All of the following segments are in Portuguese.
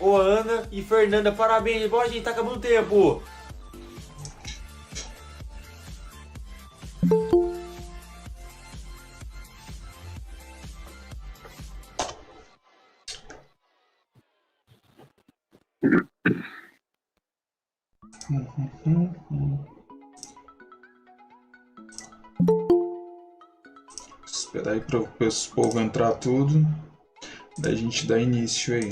Ô Ana e Fernanda, parabéns. Bom, a gente tá acabando o tempo. Esperar aí para o povo entrar tudo. Daí a gente dá início aí.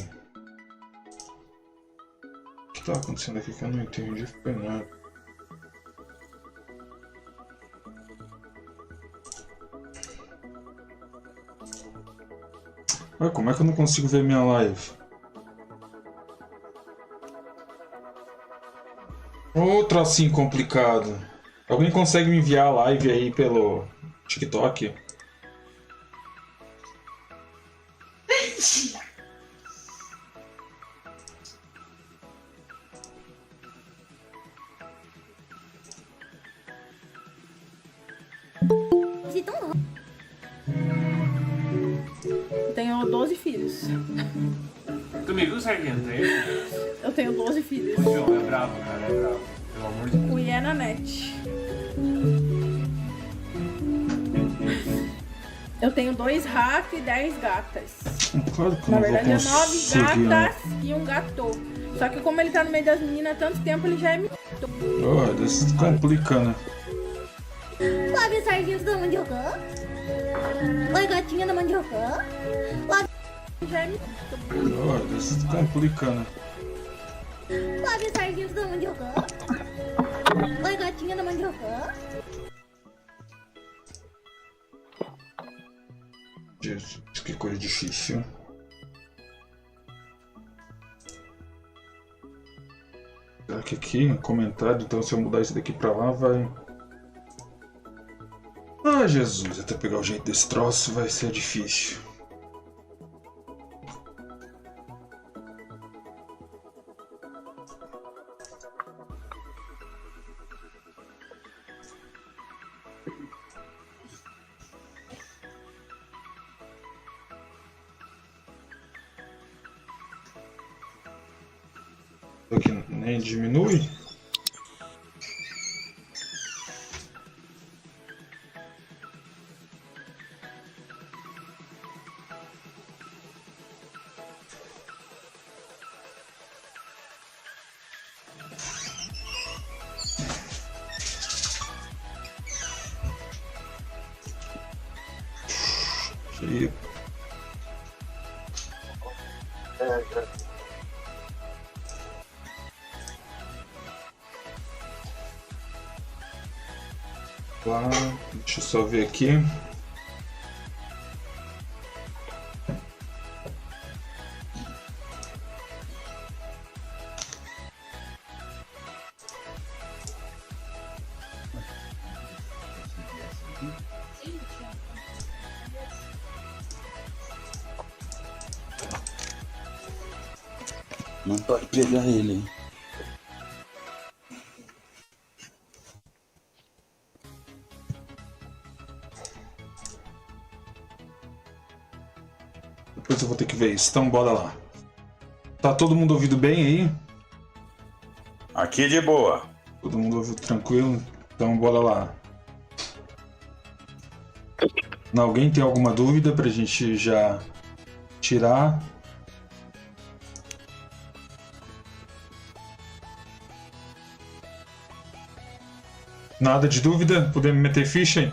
O que tá acontecendo aqui que eu não entendi? Foi nada. Ué, como é que eu não consigo ver minha live? Ô, trocinho complicado. Alguém consegue me enviar a live aí pelo TikTok? Tenho 12 filhos. Tu me viu, Sargento? Eu tenho 12 filhos. O João é bravo, cara, é bravo. Pelo amor de Deus. O Ian na net. Eu tenho 2 ratos e 10 gatas. Claro que eu Na não vou verdade, é 9 conseguir. gatas e um gato. Só que como ele tá no meio das meninas há tanto tempo, ele já é mito. Olha, isso complica, né? Lave sargento da mandioca. Oi, gatinha da mandioca. Já é mito. Olha, isso complica, né? Lave sargento da mandioca. Oi, gatinha da mandioca. Jesus, que coisa difícil. Será que aqui, comentário, então se eu mudar isso daqui pra lá, vai... Ah, Jesus, até pegar o jeito desse troço vai ser difícil. Aqui nem diminui. E... Lá, deixa eu só ver aqui. Não pode pegar ele, hein? Depois eu vou ter que ver isso, então bora lá. Tá todo mundo ouvindo bem aí? Aqui de boa. Todo mundo ouviu tranquilo? Então bora lá. Alguém tem alguma dúvida pra gente já tirar? Nada de dúvida? Podemos meter ficha, hein?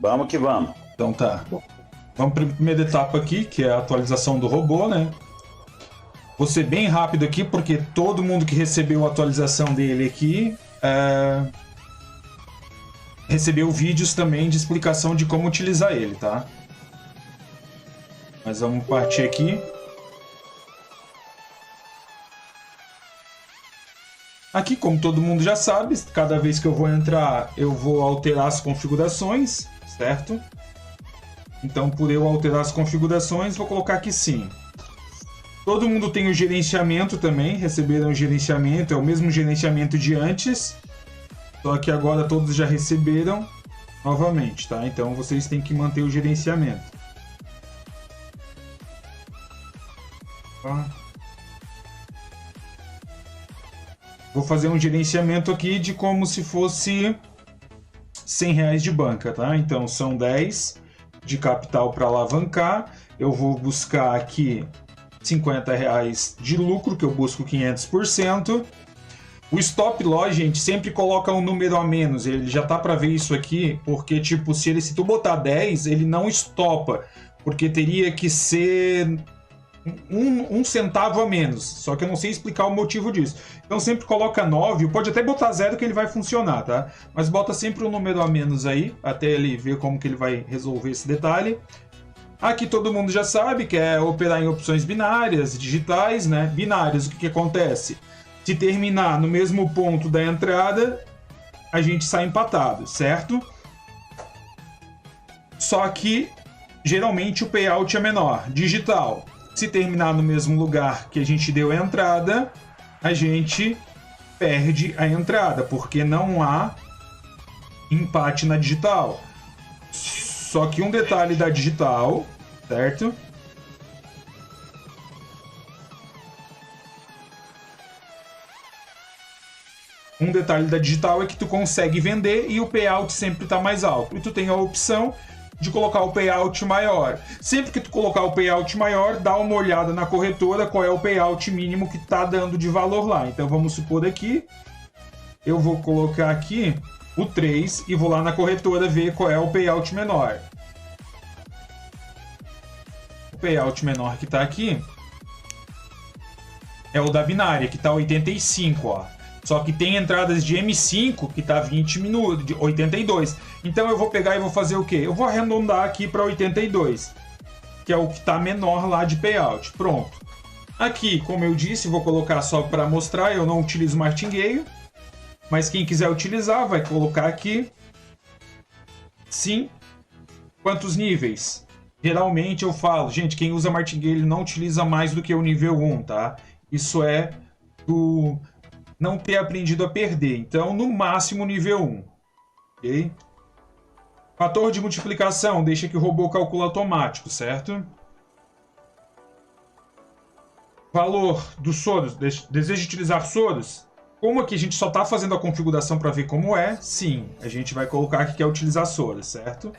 Vamos que vamos. Então tá. Vamos para a primeira etapa aqui, que é a atualização do robô, né? Vou ser bem rápido aqui, porque todo mundo que recebeu a atualização dele aqui recebeu vídeos também de explicação de como utilizar ele, tá? Mas vamos partir aqui. Aqui, como todo mundo já sabe, cada vez que eu vou entrar, eu vou alterar as configurações, certo? Então, por eu alterar as configurações, vou colocar aqui sim. Todo mundo tem o gerenciamento também, receberam o gerenciamento, é o mesmo gerenciamento de antes, só que agora todos já receberam novamente, tá? Então, vocês têm que manter o gerenciamento. Tá? Vou fazer um gerenciamento aqui de como se fosse R$100 de banca, tá? Então são 10 de capital para alavancar. Eu vou buscar aqui R$50 de lucro, que eu busco 500%. O stop loss, gente, sempre coloca um número a menos. Ele já tá para ver isso aqui, porque tipo, se tu botar 10, ele não estopa, porque teria que ser um centavo a menos. Só que eu não sei explicar o motivo disso. Então sempre coloca 9, pode até botar 0 que ele vai funcionar, tá? Mas bota sempre um número a menos aí, até ele ver como que ele vai resolver esse detalhe. Aqui todo mundo já sabe que é operar em opções binárias, digitais, né? Binárias, o que acontece? Se terminar no mesmo ponto da entrada, a gente sai empatado, certo? Só que, geralmente, o payout é menor. Digital, se terminar no mesmo lugar que a gente deu a entrada, a gente perde a entrada, porque não há empate na digital. Só que um detalhe da digital, certo? Um detalhe da digital é que tu consegue vender e o payout sempre está mais alto. E tu tem a opção de colocar o payout maior. Sempre que tu colocar o payout maior, dá uma olhada na corretora qual é o payout mínimo que está dando de valor lá. Então vamos supor aqui, eu vou colocar aqui o 3 e vou lá na corretora ver qual é o payout menor. O payout menor que está aqui é o da binária, que está 85, ó. Só que tem entradas de M5 que tá 20 minutos, de 82. Então eu vou pegar e vou fazer o quê? Eu vou arredondar aqui para 82, que é o que tá menor lá de payout. Pronto. Aqui, como eu disse, vou colocar só para mostrar, eu não utilizo martingale, mas quem quiser utilizar vai colocar aqui. Sim. Quantos níveis? Geralmente eu falo, gente, quem usa martingale não utiliza mais do que o nível 1, tá? Isso é do não ter aprendido a perder. Então, no máximo, nível 1. Ok? Fator de multiplicação, deixa que o robô calcula automático, certo? Valor dos soros. Deseja utilizar soros? Como aqui a gente só está fazendo a configuração para ver como é, sim, a gente vai colocar que quer utilizar soros, certo?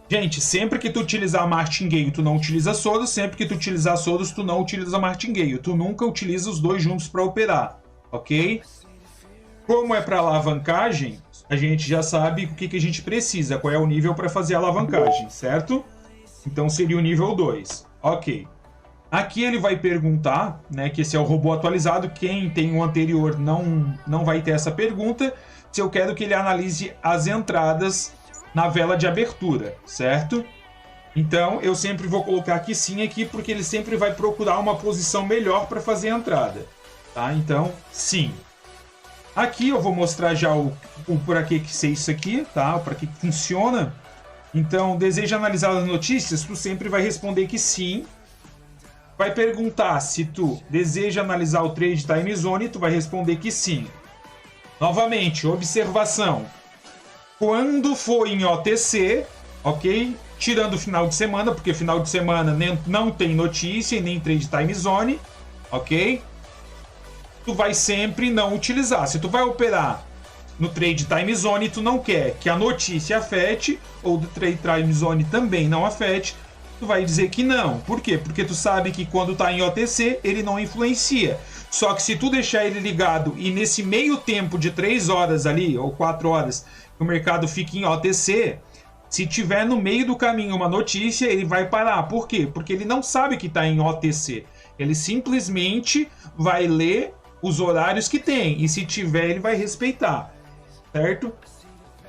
Gente, sempre que tu utilizar martingale, tu não utiliza soros. Sempre que tu utilizar soros, tu não utiliza martingale. Tu nunca utiliza os dois juntos para operar. Ok? Como é para alavancagem, a gente já sabe o que a gente precisa, qual é o nível para fazer a alavancagem, certo? Então seria o nível 2. Ok. Aqui ele vai perguntar, né, que esse é o robô atualizado, quem tem o anterior não vai ter essa pergunta, se eu quero que ele analise as entradas na vela de abertura, certo? Então eu sempre vou colocar aqui sim, aqui, porque ele sempre vai procurar uma posição melhor para fazer a entrada. Tá? Então, sim. Aqui eu vou mostrar já o para que ser isso aqui, tá? Para que funciona. Então, deseja analisar as notícias? Tu sempre vai responder que sim. Vai perguntar se tu deseja analisar o Trade Time Zone, tu vai responder que sim. Novamente, observação. Quando for em OTC, ok? Tirando o final de semana, porque final de semana não tem notícia e nem Trade Time Zone, ok? Tu vai sempre não utilizar. Se tu vai operar no Trade Time Zone, tu não quer que a notícia afete, ou do Trade Time Zone também não afete, tu vai dizer que não. Por quê? Porque tu sabe que quando tá em OTC, ele não influencia. Só que se tu deixar ele ligado e nesse meio tempo de 3 horas ali, ou 4 horas, que o mercado fica em OTC, se tiver no meio do caminho uma notícia, ele vai parar. Por quê? Porque ele não sabe que tá em OTC. Ele simplesmente vai ler os horários que tem, e se tiver ele vai respeitar, certo?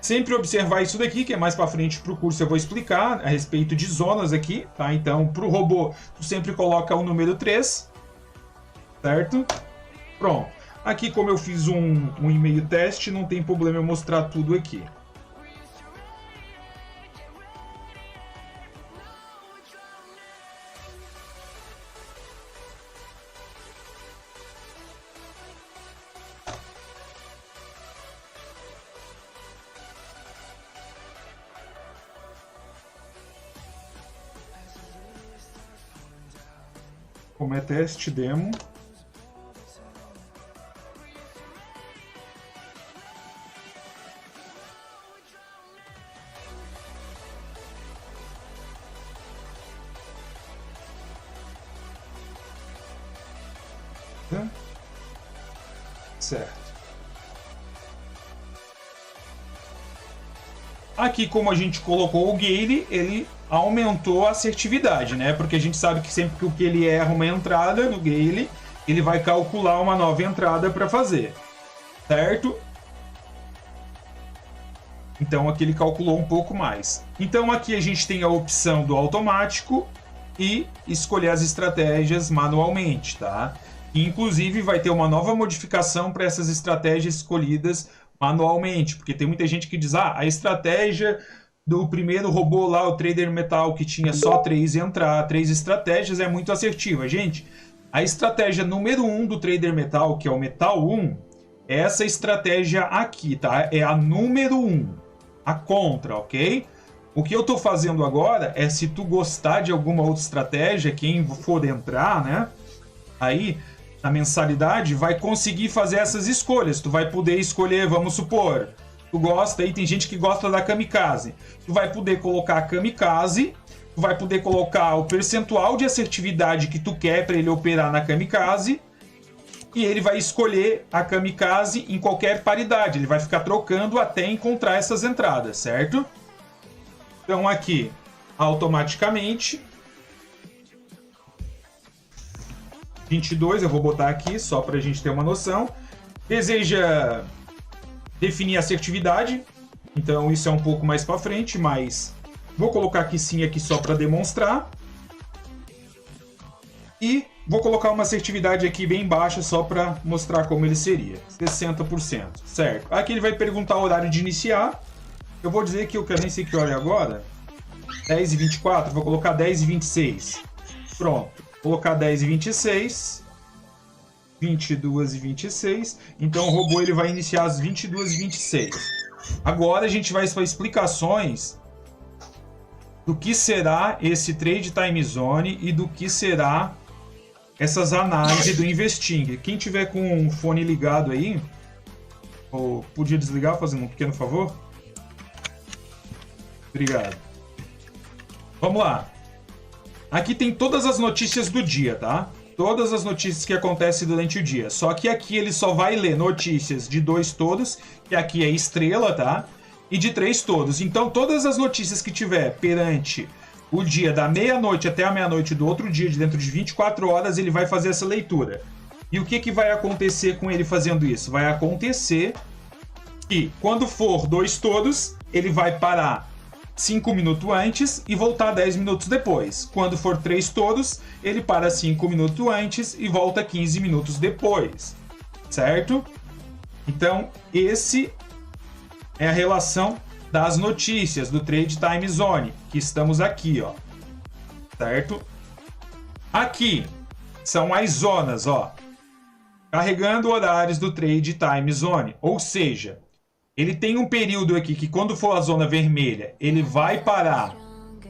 Sempre observar isso daqui, que é mais para frente pro curso eu vou explicar a respeito de zonas aqui, tá? Então, pro robô, tu sempre coloca o número 3, certo? Pronto. Aqui, como eu fiz um e-mail teste, não tem problema eu mostrar tudo aqui. Como é teste demo. Certo. Aqui, como a gente colocou o Gale, ele aumentou a assertividade, né? Porque a gente sabe que sempre que ele erra uma entrada no Gale, ele vai calcular uma nova entrada para fazer, certo? Então aqui ele calculou um pouco mais. Então aqui a gente tem a opção do automático e escolher as estratégias manualmente, tá? E, inclusive vai ter uma nova modificação para essas estratégias escolhidas manualmente, porque tem muita gente que diz, a estratégia do primeiro robô lá, o Trader Metal, que tinha só 3 estratégias, é muito assertiva. Gente, a estratégia número 1 do Trader Metal, que é o Metal 1, é essa estratégia aqui, tá? É a número 1, a contra, ok? O que eu tô fazendo agora é, se tu gostar de alguma outra estratégia, quem for entrar, né? Aí, na mensalidade, vai conseguir fazer essas escolhas. Tu vai poder escolher, vamos supor, tu gosta, aí tem gente que gosta da Kamikaze. Tu vai poder colocar a Kamikaze, tu vai poder colocar o percentual de assertividade que tu quer para ele operar na Kamikaze, e ele vai escolher a Kamikaze em qualquer paridade. Ele vai ficar trocando até encontrar essas entradas, certo? Então aqui, automaticamente, 22, eu vou botar aqui só para a gente ter uma noção. Deseja definir assertividade, então isso é um pouco mais para frente, mas vou colocar aqui sim, aqui só para demonstrar. E vou colocar uma assertividade aqui bem baixa só para mostrar como ele seria. 60%, certo? Aqui ele vai perguntar o horário de iniciar. Eu vou dizer que eu nem sei que hora é agora. 10h24, vou colocar 10h26. Pronto. Colocar 10h26, 22h26, então o robô ele vai iniciar às 22h26. Agora a gente vai para explicações do que será esse Trade Time Zone e do que será essas análises do Investing. Quem tiver com o fone ligado aí, ou podia desligar fazendo um pequeno favor? Obrigado. Vamos lá. Aqui tem todas as notícias do dia, tá? Todas as notícias que acontecem durante o dia. Só que aqui ele só vai ler notícias de 2 todos, que aqui é estrela, tá? E de 3 todos. Então todas as notícias que tiver perante o dia da meia-noite até a meia-noite do outro dia, de dentro de 24 horas, ele vai fazer essa leitura. E o que vai acontecer com ele fazendo isso? Vai acontecer que quando for 2 todos, ele vai parar 5 minutos antes e voltar 10 minutos depois. Quando for 3 todos, ele para 5 minutos antes e volta 15 minutos depois. Certo? Então, esse é a relação das notícias do Trade Time Zone, que estamos aqui, ó. Certo? Aqui são as zonas, ó. Carregando horários do Trade Time Zone, ou seja, ele tem um período aqui que quando for a zona vermelha, ele vai parar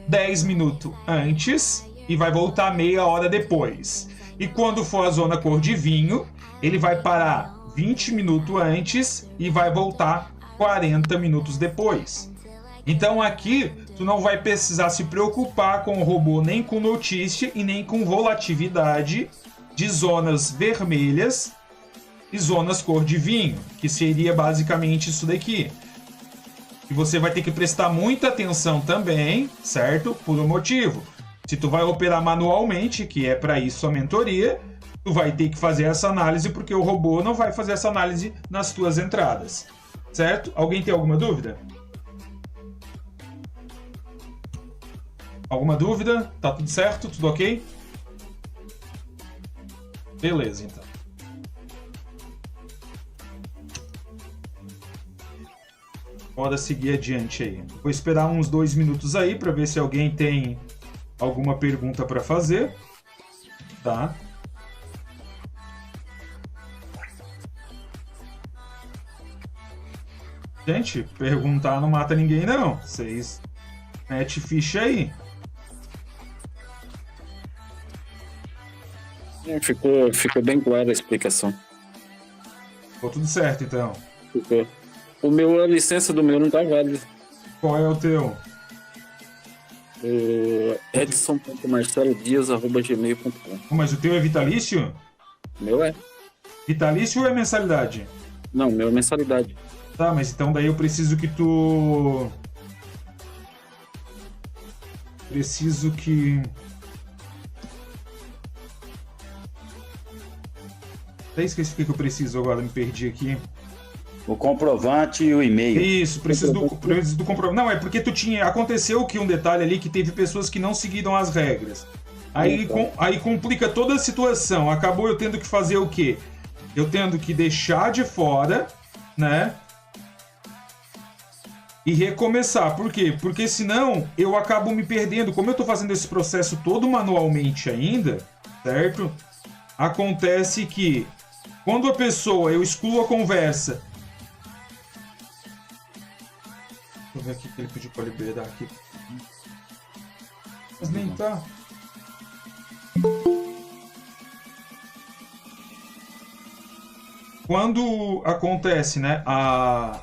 10 minutos antes e vai voltar meia hora depois. E quando for a zona cor de vinho, ele vai parar 20 minutos antes e vai voltar 40 minutos depois. Então aqui, tu não vai precisar se preocupar com o robô nem com notícia e nem com volatilidade de zonas vermelhas e zonas cor de vinho, que seria basicamente isso daqui. E você vai ter que prestar muita atenção também, certo? Por um motivo. Se tu vai operar manualmente, que é para isso a mentoria, tu vai ter que fazer essa análise, porque o robô não vai fazer essa análise nas tuas entradas. Certo? Alguém tem alguma dúvida? Alguma dúvida? Tá tudo certo? Tudo ok? Beleza, então. Bora seguir adiante aí. Vou esperar uns 2 minutos aí para ver se alguém tem alguma pergunta para fazer. Tá? Gente, perguntar não mata ninguém, não. Vocês metem ficha aí. Ficou bem clara a explicação. Ficou tudo certo, então. Ficou. A licença do meu não tá válida. Qual é o teu? Edson.marcelodias@gmail.com. Mas o teu é vitalício? Meu é. Vitalício ou é mensalidade? Não, meu é mensalidade. Tá, mas então daí eu preciso que tu... Preciso que... Até esqueci o que eu preciso agora, me perdi aqui. O comprovante e o e-mail. Isso, preciso do comprovante. Não, é porque aconteceu que um detalhe ali que teve pessoas que não seguiram as regras. Aí complica toda a situação. Acabou eu tendo que fazer o quê? Eu tendo que deixar de fora, né? E recomeçar. Por quê? Porque senão eu acabo me perdendo. Como eu tô fazendo esse processo todo manualmente ainda, certo? Acontece que quando eu excluo a conversa. Deixa eu ver aqui que ele pediu para liberar aqui. Mas nem tá. Quando acontece, né, a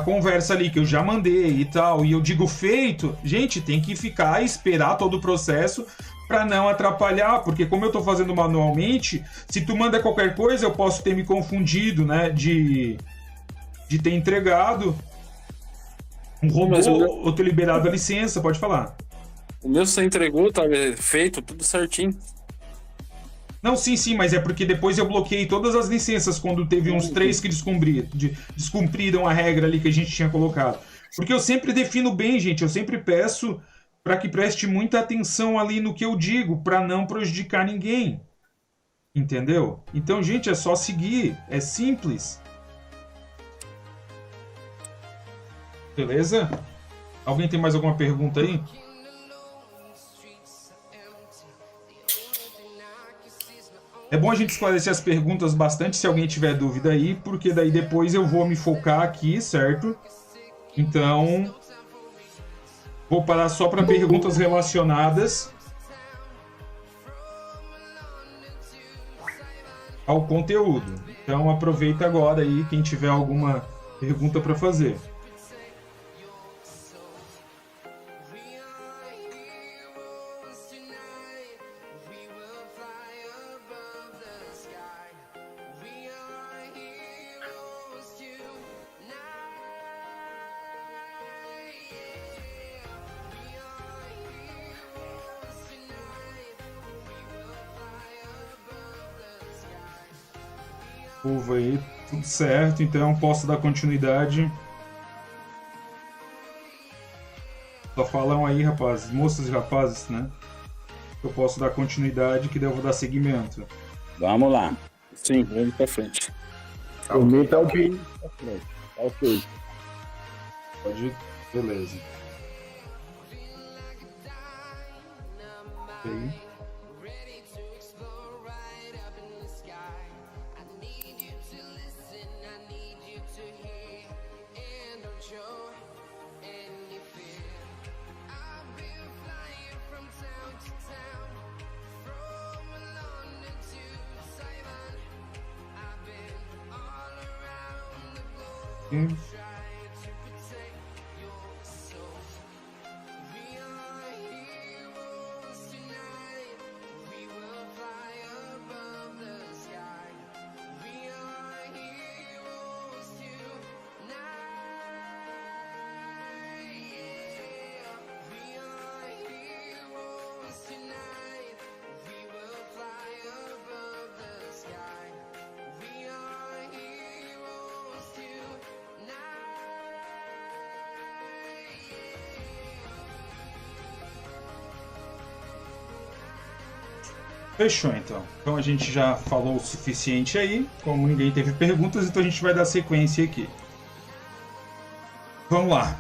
conversa ali que eu já mandei e tal, e eu digo feito, gente, tem que ficar e esperar todo o processo para não atrapalhar, porque como eu tô fazendo manualmente, se tu manda qualquer coisa, eu posso ter me confundido, né, de ter entregado um robô ou ter liberado a licença, pode falar. O meu você entregou, tá feito, tudo certinho. Não, sim, mas é porque depois eu bloqueei todas as licenças quando teve uns 3 que descumpriram a regra ali que a gente tinha colocado. Porque eu sempre defino bem, gente, eu sempre peço para que preste muita atenção ali no que eu digo, para não prejudicar ninguém. Entendeu? Então, gente, é só seguir, é simples. Beleza? Alguém tem mais alguma pergunta aí? É bom a gente esclarecer as perguntas bastante se alguém tiver dúvida aí, porque daí depois eu vou me focar aqui, certo? Então, vou parar só para perguntas relacionadas ao conteúdo. Então, aproveita agora aí quem tiver alguma pergunta para fazer. Curva aí, tudo certo, então posso dar continuidade. Só falam aí, rapazes, moças e rapazes, né? Eu posso dar continuidade, que daí eu vou dar seguimento. Vamos lá. Sim, vamos pra frente. O meu tá ok. Tá ok. Pode ir, beleza. Ok. Fechou, então. Então a gente já falou o suficiente aí. Como ninguém teve perguntas, então a gente vai dar sequência aqui. Vamos lá.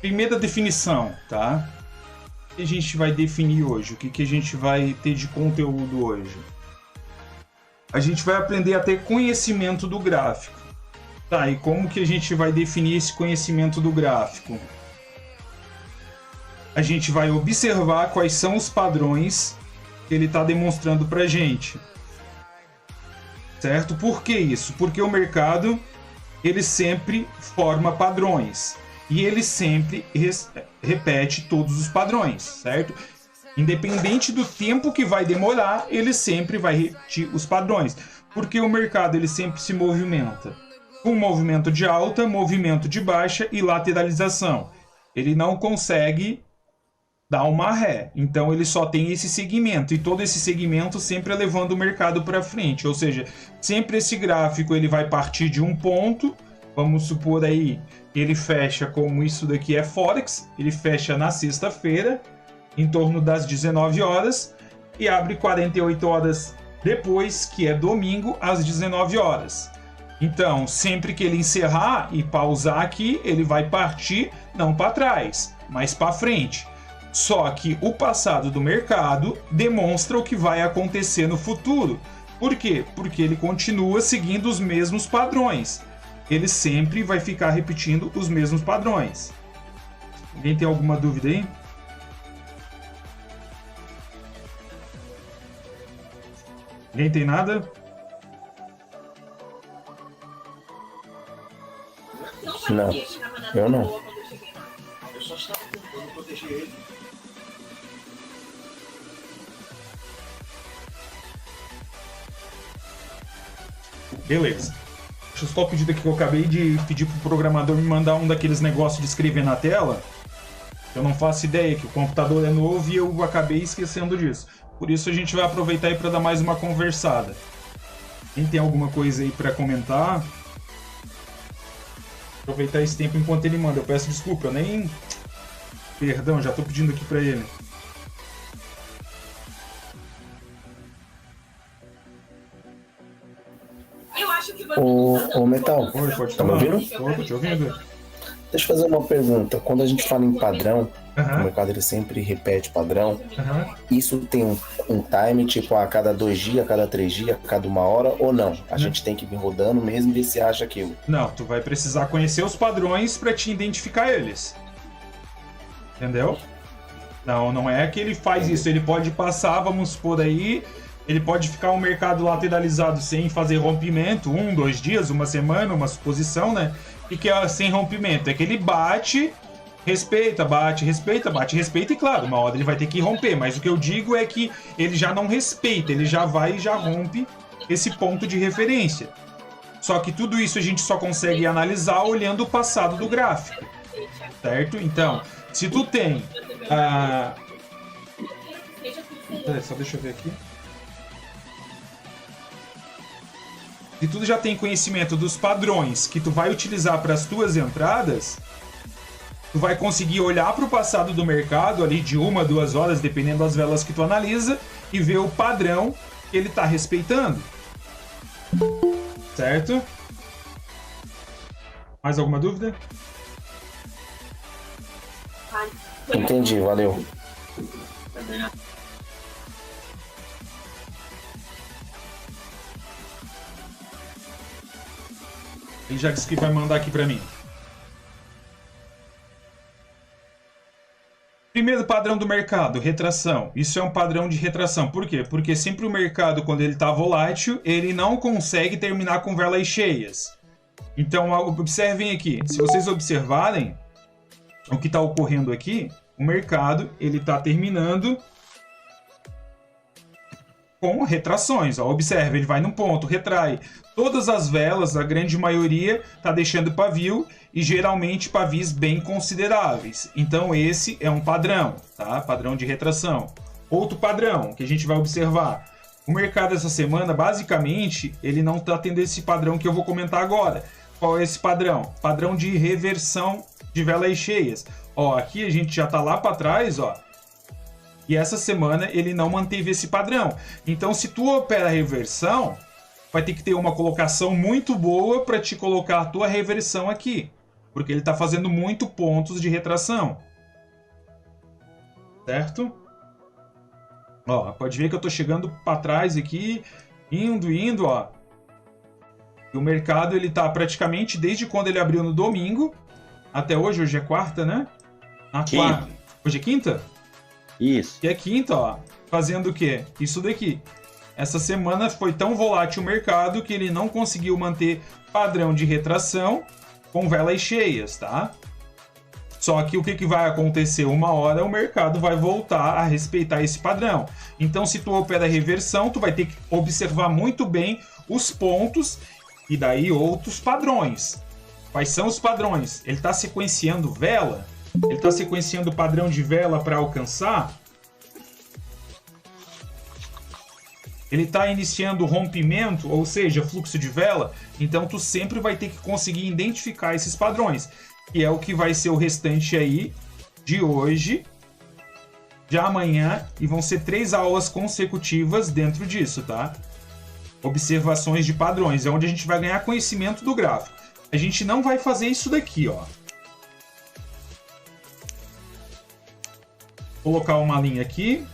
Primeira definição, tá? O que a gente vai definir hoje? O que a gente vai ter de conteúdo hoje? A gente vai aprender a ter conhecimento do gráfico. Tá, e como que a gente vai definir esse conhecimento do gráfico? A gente vai observar quais são os padrões que ele está demonstrando para gente. Certo? Por que isso? Porque o mercado ele sempre forma padrões e ele sempre repete todos os padrões, certo? Independente do tempo que vai demorar, ele sempre vai repetir os padrões, porque o mercado ele sempre se movimenta com movimento de alta, movimento de baixa e lateralização. Ele não consegue dar uma ré, então ele só tem esse segmento, e todo esse segmento sempre levando o mercado para frente, ou seja, sempre esse gráfico ele vai partir de um ponto. Vamos supor aí que ele fecha como isso daqui é Forex, ele fecha na sexta-feira, em torno das 19 horas, e abre 48 horas depois, que é domingo, às 19 horas. Então, sempre que ele encerrar e pausar aqui, ele vai partir não para trás, mas para frente. Só que o passado do mercado demonstra o que vai acontecer no futuro. Por quê? Porque ele continua seguindo os mesmos padrões. Ele sempre vai ficar repetindo os mesmos padrões. Alguém tem alguma dúvida aí? Ninguém tem nada? Não, eu não. Beleza. Deixa eu só pedir aqui que eu acabei de pedir pro programador me mandar um daqueles negócios de escrever na tela. Eu não faço ideia que o computador é novo e eu acabei esquecendo disso. Por isso a gente vai aproveitar aí para dar mais uma conversada. Quem tem alguma coisa aí para comentar? Aproveitar esse tempo enquanto ele manda. Eu peço desculpa, eu nem... Perdão, já tô pedindo aqui para ele. Ô Metal, Oi, pode tá me falar? ouvindo? Tô te ouvindo. Deixa eu fazer uma pergunta. Quando a gente fala em padrão, o Aham, mercado ele sempre repete padrão. aham. Isso tem um time, tipo, a cada 2 dias, a cada 3 dias, a cada 1 hora, ou não? A gente tem que vir rodando mesmo e se acha aquilo. Não, tu vai precisar conhecer os padrões para te identificar eles. Entendeu? Não é que ele faz isso. Ele pode passar, vamos supor aí, ele pode ficar um mercado lateralizado sem fazer rompimento, 1, 2 dias, uma semana, uma suposição, né? E que é sem rompimento? É que ele bate, respeita, bate, respeita, bate, respeita, e claro, uma hora ele vai ter que romper. Mas o que eu digo é que ele já não respeita, ele já vai e já rompe esse ponto de referência. Só que tudo isso a gente só consegue analisar olhando o passado do gráfico, certo? Então, se tu tem... Peraí, só deixa eu ver aqui. Se tu já tem conhecimento dos padrões que tu vai utilizar para as tuas entradas, tu vai conseguir olhar para o passado do mercado ali de 1 a 2 horas, dependendo das velas que tu analisa, e ver o padrão que ele está respeitando. Certo? Mais alguma dúvida? Entendi, valeu. Ele já disse que vai mandar aqui para mim. Primeiro padrão do mercado, retração. Isso é um padrão de retração. Por quê? Porque sempre o mercado, quando ele está volátil, ele não consegue terminar com velas cheias. Então, observem aqui. Se vocês observarem o que está ocorrendo aqui, o mercado ele está terminando com retrações. Ó, observe, ele vai num ponto, retrai. Todas as velas, a grande maioria, está deixando pavio, e geralmente pavios bem consideráveis. Então esse é um padrão, tá? Padrão de retração. Outro padrão que a gente vai observar. O mercado essa semana, basicamente, ele não está tendo esse padrão que eu vou comentar agora. Qual é esse padrão? Padrão de reversão de velas cheias. Ó, aqui a gente já está lá para trás, ó. E essa semana ele não manteve esse padrão. Então, se tu opera reversão, vai ter que ter uma colocação muito boa para te colocar a tua reversão aqui. Porque ele está fazendo muito pontos de retração. Certo? Ó, pode ver que eu estou chegando para trás aqui, indo, ó. E o mercado ele tá praticamente desde quando ele abriu no domingo até hoje. Hoje é quarta, né? Na quarta. Hoje é quinta? Isso. E é quinta, ó. fazendo o quê? Isso daqui. Essa semana foi tão volátil o mercado que ele não conseguiu manter padrão de retração com velas cheias, tá? Só que o que vai acontecer? Uma hora o mercado vai voltar a respeitar esse padrão. Então, se tu opera reversão, tu vai ter que observar muito bem os pontos e daí outros padrões. Quais são os padrões? Ele está sequenciando vela? Ele está sequenciando padrão de vela para alcançar? Ele está iniciando rompimento, ou seja, fluxo de vela? Então tu sempre vai ter que conseguir identificar esses padrões, que é o que vai ser o restante aí de hoje, de amanhã, e vão ser 3 aulas consecutivas dentro disso, tá? Observações de padrões, é onde a gente vai ganhar conhecimento do gráfico. A gente não vai fazer isso daqui, ó. Vou colocar uma linha aqui.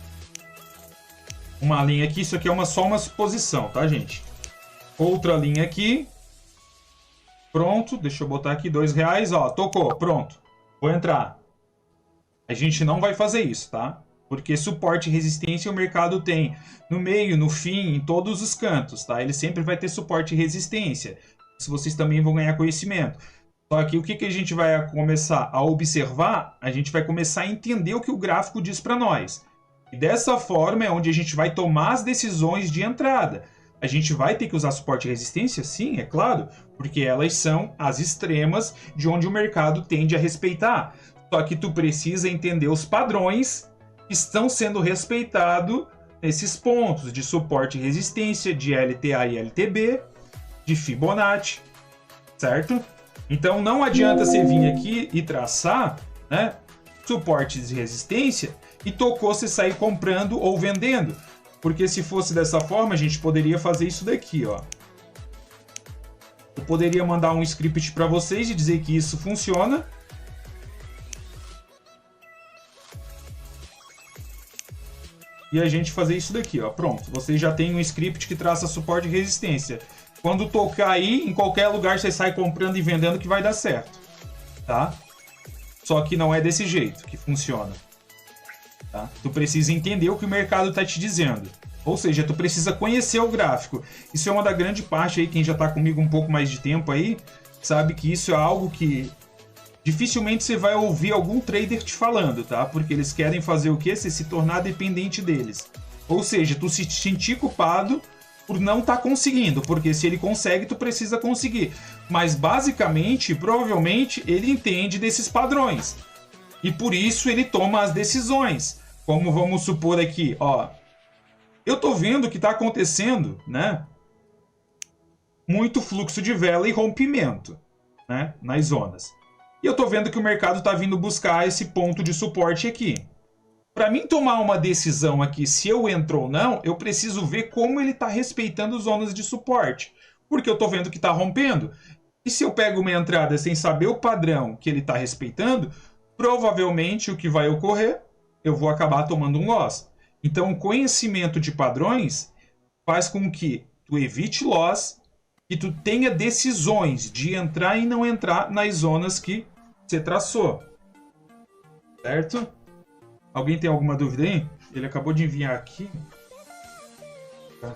Uma linha aqui, isso aqui é só uma suposição, tá, gente? Outra linha aqui. Pronto, deixa eu botar aqui R$2, ó, tocou, pronto. Vou entrar. A gente não vai fazer isso, tá? Porque suporte e resistência o mercado tem no meio, no fim, em todos os cantos, tá? Ele sempre vai ter suporte e resistência. Se vocês também vão ganhar conhecimento. Só que o que a gente vai começar a observar? A gente vai começar a entender o que o gráfico diz para nós. E dessa forma é onde a gente vai tomar as decisões de entrada. A gente vai ter que usar suporte e resistência? Sim, é claro, porque elas são as extremas de onde o mercado tende a respeitar. Só que tu precisa entender os padrões que estão sendo respeitados nesses pontos de suporte e resistência, de LTA e LTB, de Fibonacci, certo? Então não adianta você vir aqui e traçar, né, suportes de resistência e tocou você sair comprando ou vendendo. Porque se fosse dessa forma, a gente poderia fazer isso daqui, ó. Eu poderia mandar um script para vocês e dizer que isso funciona. E a gente fazer isso daqui, ó. Pronto, vocês já tem um script que traça suporte e resistência. Quando tocar aí, em qualquer lugar você sai comprando e vendendo que vai dar certo, tá? Só que não é desse jeito que funciona. Tá? Tu precisa entender o que o mercado está te dizendo. Ou seja, tu precisa conhecer o gráfico. Isso é uma da grande parte aí, quem já está comigo um pouco mais de tempo aí, sabe que isso é algo que dificilmente você vai ouvir algum trader te falando, tá? Porque eles querem fazer o quê? Você se tornar dependente deles. Ou seja, tu se sentir culpado por não estar conseguindo, porque se ele consegue, tu precisa conseguir. Mas basicamente, provavelmente, ele entende desses padrões. E por isso ele toma as decisões. Como vamos supor aqui, ó. Eu tô vendo que tá acontecendo, né? Muito fluxo de vela e rompimento, né? Nas zonas. E eu tô vendo que o mercado tá vindo buscar esse ponto de suporte aqui. Para mim tomar uma decisão aqui, se eu entro ou não, eu preciso ver como ele tá respeitando as zonas de suporte. Porque eu tô vendo que tá rompendo. E se eu pego uma entrada sem saber o padrão que ele tá respeitando, provavelmente o que vai ocorrer, eu vou acabar tomando um loss. Então, o conhecimento de padrões faz com que tu evite loss e tu tenha decisões de entrar e não entrar nas zonas que você traçou. Certo? Alguém tem alguma dúvida aí? Ele acabou de enviar aqui. Tá.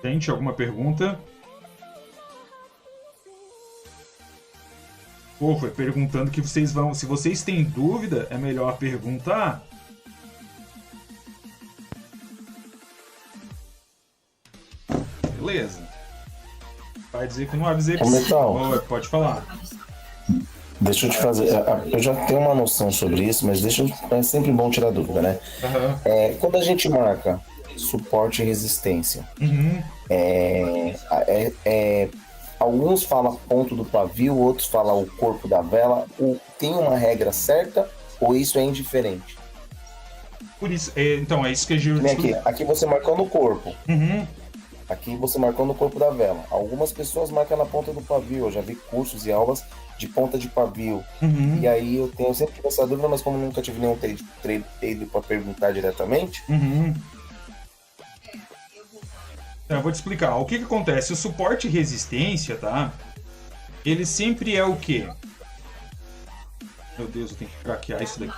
Gente, alguma pergunta? Pô, foi perguntando que vocês vão... Se vocês têm dúvida, é melhor perguntar. Beleza. Vai dizer que não avisei pra você. Pode falar. Deixa eu te fazer... Eu já tenho uma noção sobre isso, mas é sempre bom tirar dúvida, né? Uhum. Quando a gente marca suporte e resistência, alguns falam ponto do pavio, outros falam o corpo da vela. Tem uma regra certa ou isso é indiferente? Por isso, então, é isso que a gente... Aqui você marcou no corpo. Uhum. Aqui você marcou no corpo da vela. Algumas pessoas marcam na ponta do pavio. Eu já vi cursos e aulas de ponta de pavio. Uhum. E aí eu tenho sempre essa dúvida, mas como nunca tive nenhum trader para perguntar diretamente... Uhum. Então, eu vou te explicar. O que acontece? O suporte e resistência, tá? Ele sempre é o quê? Meu Deus, eu tenho que craquear isso daqui.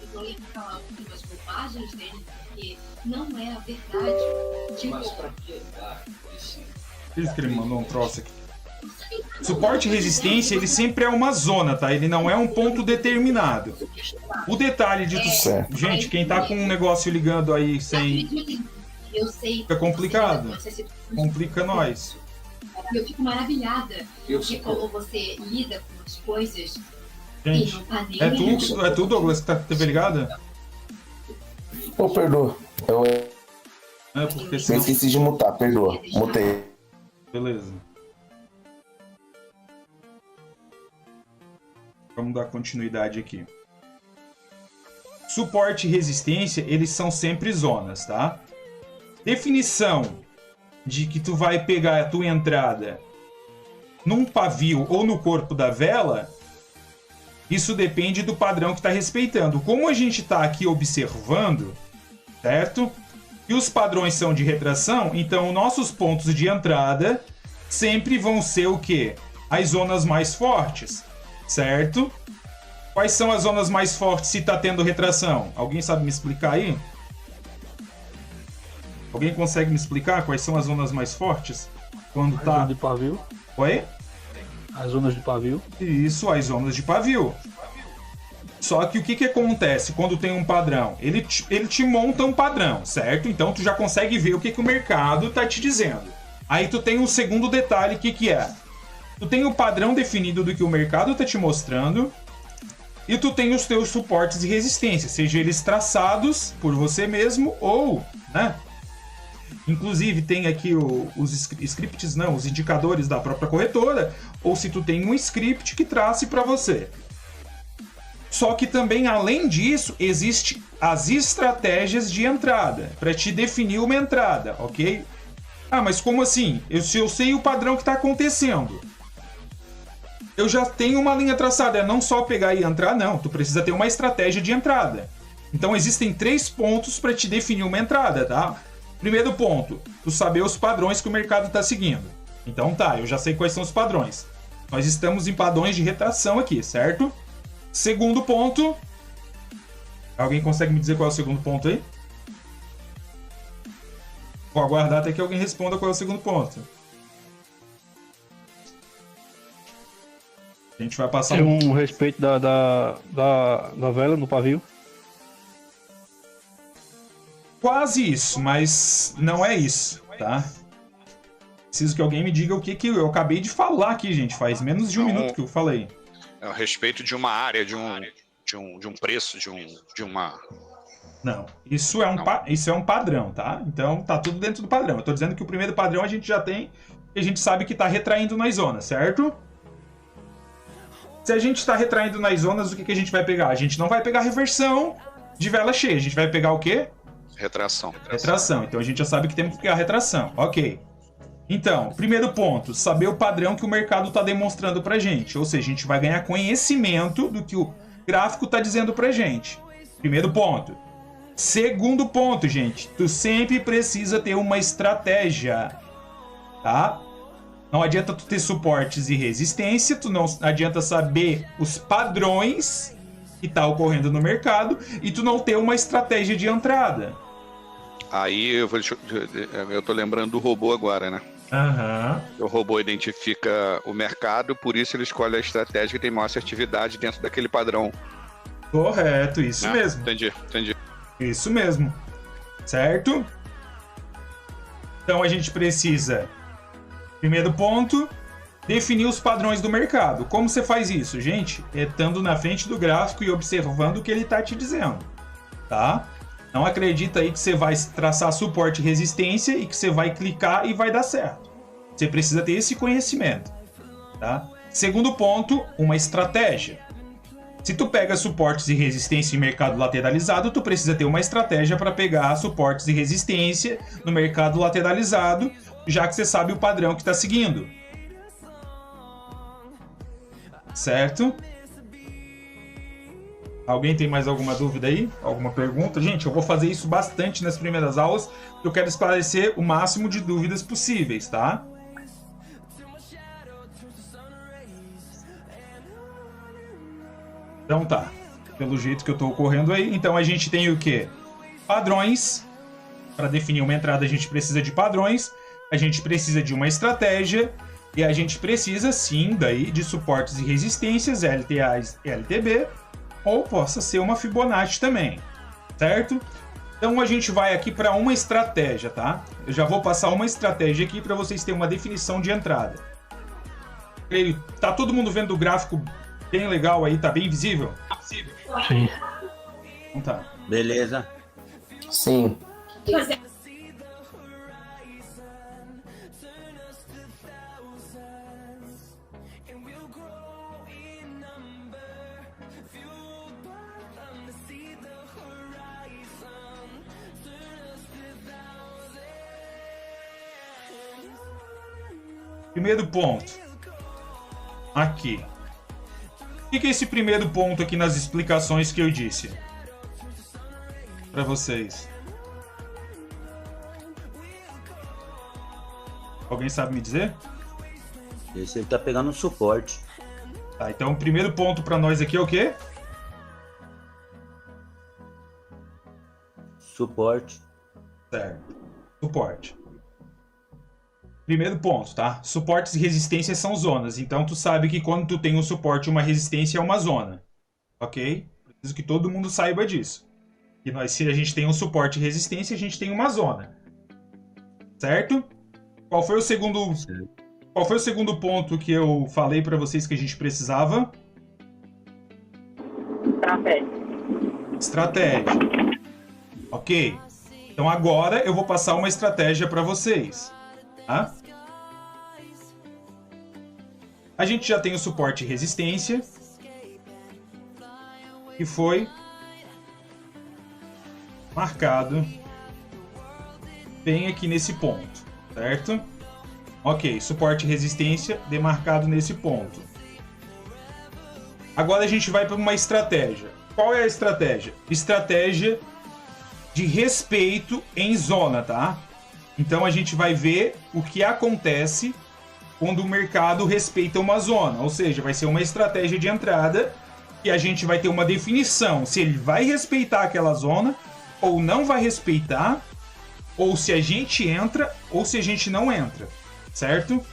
Então ele falar algumas bobagens dele, porque não é a verdade de Mas pra que dar esse... Por isso que ele mandou um troço aqui. Suporte e resistência, ele sempre é uma zona, tá? Ele não é um ponto determinado. O detalhe de... Certo. Gente, quem tá com um negócio ligando aí sem... Eu sei. Fica complicado. Complica nós. Eu fico maravilhada de como você lida com as coisas. Gente, e não tá nem é tu, Douglas, que tá com a TV ligada? Ô, perdoa. Eu É porque senão... esqueci de mutar, perdoa. Mutei. Beleza. Vamos dar continuidade aqui. Suporte e resistência, eles são sempre zonas, tá? Definição de que tu vai pegar a tua entrada num pavio ou no corpo da vela, isso depende do padrão que está respeitando. Como a gente está aqui observando, certo? E os padrões são de retração, então nossos pontos de entrada sempre vão ser o quê? As zonas mais fortes, certo? Quais são as zonas mais fortes se está tendo retração? Alguém sabe me explicar aí? Alguém consegue me explicar quais são as zonas mais fortes? Quando As tá... zonas de pavio. Oi? As zonas de pavio. Isso, as zonas de pavio. Só que o que acontece quando tem um padrão? Ele te monta um padrão, certo? Então tu já consegue ver o que o mercado tá te dizendo. Aí tu tem um segundo detalhe, que é? Tu tem o padrão definido do que o mercado tá te mostrando e tu tem os teus suportes e resistências, seja eles traçados por você mesmo ou, né? Inclusive tem aqui os scripts, não, os indicadores da própria corretora, ou se tu tem um script que trace para você. Só que também, além disso, existe as estratégias de entrada, para te definir uma entrada, ok? Ah, mas como assim? Se eu sei o padrão que está acontecendo, eu já tenho uma linha traçada, é não só pegar e entrar, não. Tu precisa ter uma estratégia de entrada. Então existem 3 pontos para te definir uma entrada, tá? Primeiro ponto, tu saber os padrões que o mercado está seguindo. Então tá, eu já sei quais são os padrões. Nós estamos em padrões de retração aqui, certo? Segundo ponto. Alguém consegue me dizer qual é o segundo ponto aí? Vou aguardar até que alguém responda qual é o segundo ponto. A gente vai passar Tem um respeito da vela no pavio. Quase isso, mas não é isso, tá? Preciso que alguém me diga o que eu acabei de falar aqui, gente. Faz menos de um minuto que eu falei. É a respeito de uma área, de um preço, de uma... Não, isso é um padrão, tá? Então tá tudo dentro do padrão. Eu tô dizendo que o primeiro padrão a gente já tem e a gente sabe que tá retraindo nas zonas, certo? Se a gente tá retraindo nas zonas, o que a gente vai pegar? A gente não vai pegar reversão de vela cheia, a gente vai pegar o quê? Retração. Retração. Então a gente já sabe que temos que pegar retração. Ok. Então, primeiro ponto, saber o padrão que o mercado está demonstrando pra gente. Ou seja, a gente vai ganhar conhecimento do que o gráfico está dizendo pra gente. Primeiro ponto. Segundo ponto, gente, tu sempre precisa ter uma estratégia, tá? Não adianta tu ter suportes e resistência, tu não adianta saber os padrões que tá ocorrendo no mercado e tu não ter uma estratégia de entrada. Aí eu tô lembrando do robô agora, né? Aham. O robô identifica o mercado, por isso ele escolhe a estratégia que tem maior assertividade dentro daquele padrão. Correto, isso mesmo. Entendi. Isso mesmo. Certo? Então a gente precisa, primeiro ponto, definir os padrões do mercado. Como você faz isso, gente? É estando na frente do gráfico e observando o que ele está te dizendo. Tá? Não acredita aí que você vai traçar suporte e resistência e que você vai clicar e vai dar certo. Você precisa ter esse conhecimento. Tá? Segundo ponto, uma estratégia. Se tu pega suportes e resistência em mercado lateralizado, tu precisa ter uma estratégia para pegar suportes e resistência no mercado lateralizado, já que você sabe o padrão que está seguindo. Certo? Alguém tem mais alguma dúvida aí? Alguma pergunta? Gente, eu vou fazer isso bastante nas primeiras aulas, porque eu quero esclarecer o máximo de dúvidas possíveis, tá? Então tá. Pelo jeito que eu tô ocorrendo aí. Então a gente tem o quê? Padrões. Para definir uma entrada a gente precisa de padrões. A gente precisa de uma estratégia. E a gente precisa sim daí de suportes e resistências, LTA e LTB. Ou possa ser uma Fibonacci também. Certo? Então a gente vai aqui para uma estratégia, tá? Eu já vou passar uma estratégia aqui para vocês terem uma definição de entrada. Tá todo mundo vendo o gráfico bem legal aí? Tá bem visível? Sim. Então tá. Beleza. Sim. Primeiro ponto. Aqui. O que é esse primeiro ponto aqui nas explicações que eu disse? Para vocês. Alguém sabe me dizer? Esse ele tá pegando um suporte. Tá, então o primeiro ponto para nós aqui é o quê? Suporte. Certo. Suporte. Primeiro ponto, tá? Suportes e resistências são zonas. Então tu sabe que quando tu tem um suporte e uma resistência é uma zona. Ok? Preciso que todo mundo saiba disso. E nós, se a gente tem um suporte e resistência, a gente tem uma zona. Certo? Qual foi o segundo ponto que eu falei para vocês que a gente precisava? Estratégia. Ok. Então agora eu vou passar uma estratégia para vocês. Tá? A gente já tem o suporte e resistência. Que foi marcado bem aqui nesse ponto, certo? Ok, suporte e resistência demarcado nesse ponto. Agora a gente vai para uma estratégia. Qual é a estratégia? Estratégia de respeito em zona, tá? Então a gente vai ver o que acontece quando o mercado respeita uma zona. Ou seja, vai ser uma estratégia de entrada e a gente vai ter uma definição se ele vai respeitar aquela zona ou não vai respeitar, ou se a gente entra ou se a gente não entra, certo?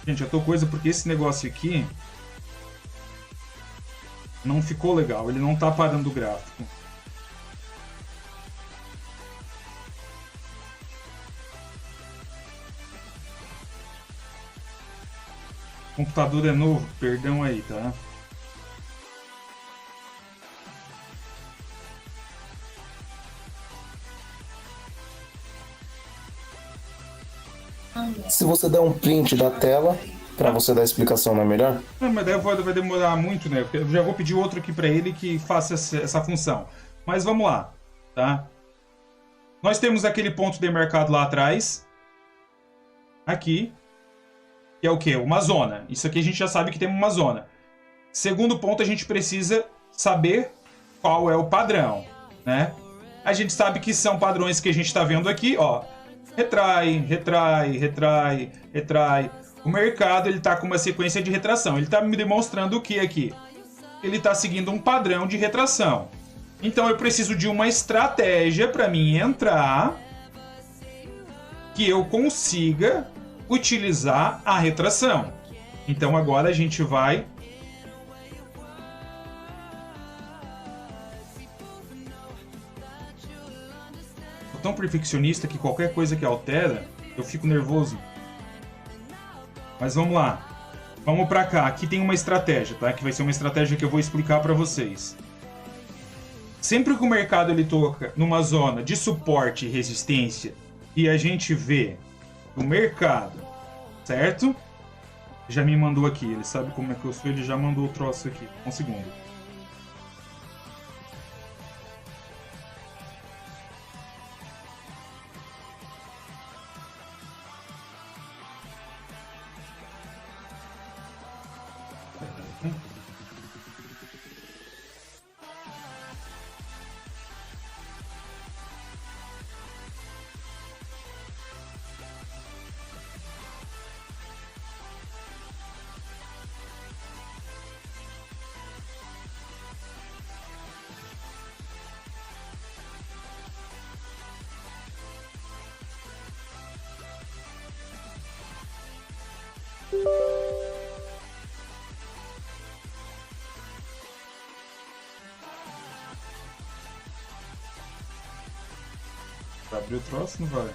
Gente, eu tô coisa porque esse negócio aqui não ficou legal, ele não tá parando o gráfico. O computador é novo, perdão aí, tá? Se você der um print da tela, pra você dar a explicação, não é melhor? Não, mas daí vai demorar muito, né? Porque eu já vou pedir outro aqui pra ele que faça essa função. Mas vamos lá, tá? Nós temos aquele ponto de mercado lá atrás. Aqui. Que é o quê? Uma zona. Isso aqui a gente já sabe que tem uma zona. Segundo ponto, a gente precisa saber qual é o padrão, né? A gente sabe que são padrões que a gente está vendo aqui, ó. Retrai, retrai, retrai, retrai. O mercado ele está com uma sequência de retração. Ele está me demonstrando o que aqui? Ele está seguindo um padrão de retração. Então eu preciso de uma estratégia para mim entrar que eu consiga utilizar a retração. Então agora a gente vai Sou tão perfeccionista que qualquer coisa que altera, eu fico nervoso. Mas vamos lá. Vamos para cá. Aqui tem uma estratégia, tá? Que vai ser uma estratégia que eu vou explicar para vocês. Sempre que o mercado ele toca numa zona de suporte e resistência e a gente vê o mercado, certo? Já me mandou aqui, ele sabe como é que eu sou, ele já mandou o troço aqui. Um segundo. abrir o troço, não vai?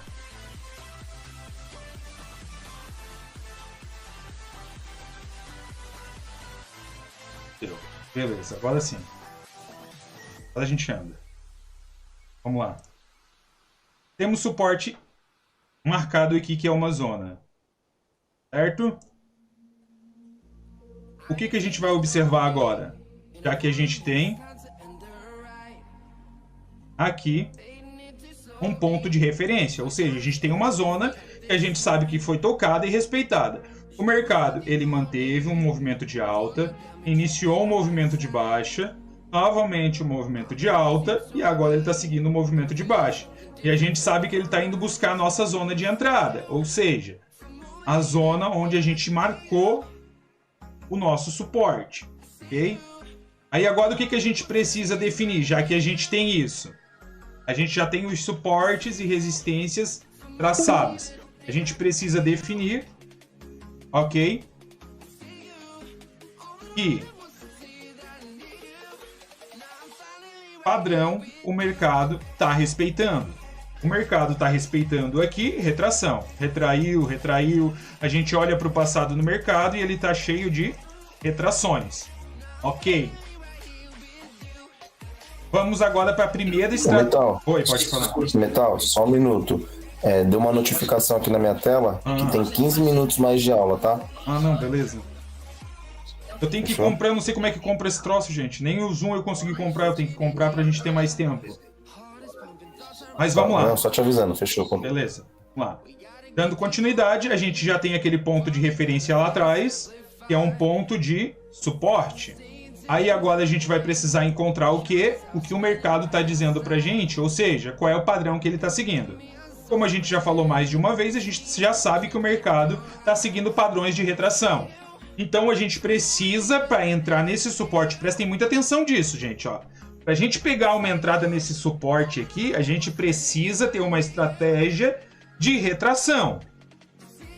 Beleza, agora sim. Agora a gente anda. Vamos lá. Temos suporte marcado aqui, que é uma zona. Certo? O que a gente vai observar agora? Já que a gente tem aqui um ponto de referência. Ou seja, a gente tem uma zona que a gente sabe que foi tocada e respeitada. O mercado, ele manteve um movimento de alta, iniciou um movimento de baixa, novamente um movimento de alta e agora ele está seguindo o movimento de baixa. E a gente sabe que ele está indo buscar a nossa zona de entrada, ou seja, a zona onde a gente marcou o nosso suporte, ok? Aí agora o que a gente precisa definir, já que a gente tem isso? A gente já tem os suportes e resistências traçados. A gente precisa definir, ok? Que padrão o mercado está respeitando. O mercado está respeitando aqui retração. Retraiu, retraiu. A gente olha para o passado no mercado e ele está cheio de retrações. Ok. Vamos agora para a primeira estratégia. Oi, pode falar. Metal, só um minuto. Deu uma notificação aqui na minha tela que tem 15 minutos mais de aula, tá? Ah, não, beleza. Eu tenho que comprar, eu não sei como é que compra esse troço, gente. Nem o Zoom eu consegui comprar, eu tenho que comprar pra gente ter mais tempo. Mas vamos lá. Não, só te avisando, fechou. Beleza, vamos lá. Dando continuidade, a gente já tem aquele ponto de referência lá atrás, que é um ponto de suporte. Aí agora a gente vai precisar encontrar o que o mercado está dizendo pra gente, ou seja, qual é o padrão que ele está seguindo. Como a gente já falou mais de uma vez, a gente já sabe que o mercado está seguindo padrões de retração. Então a gente precisa, para entrar nesse suporte, prestem muita atenção disso, gente, ó. Para a gente pegar uma entrada nesse suporte aqui, a gente precisa ter uma estratégia de retração.